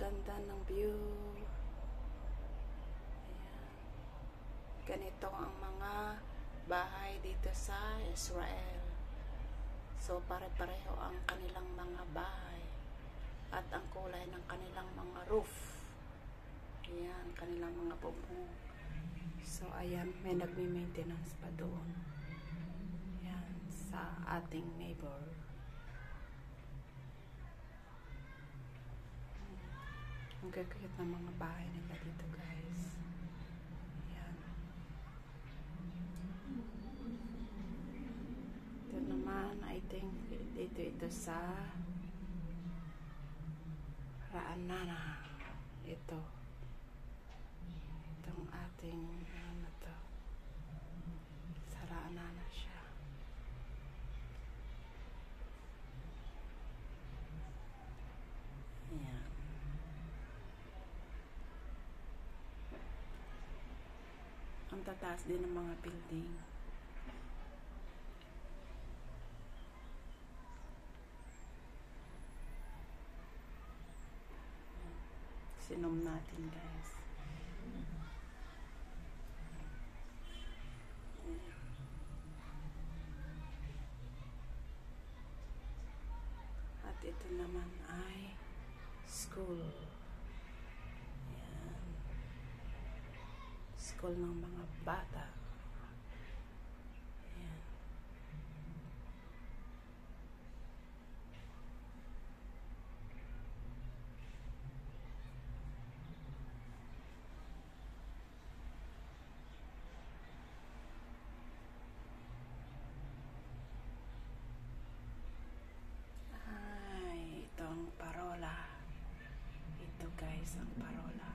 ganda ng view. Ayan. Ganito ang mga bahay dito sa Israel. So pare-pareho ang kanilang mga bahay at ang kulay ng kanilang mga roof. Ayan, kanilang mga bubong. So ayan, may nagme-maintenance pa doon. Ayan, sa ating neighbor. Ang gagawin ng mga bahay nila dito, guys. Ayan. Ito naman, I think, dito ito sa Ra'anana. Ito. Itong ating, ano to, sa Ra'anana siya. Ayan. Ang tataas din ng mga building. Sinom natin, guys. At ito naman ay school. Ayan. School ng mga bata. Ayan. Ay, ito ang parola. Ito, guys, ang parola.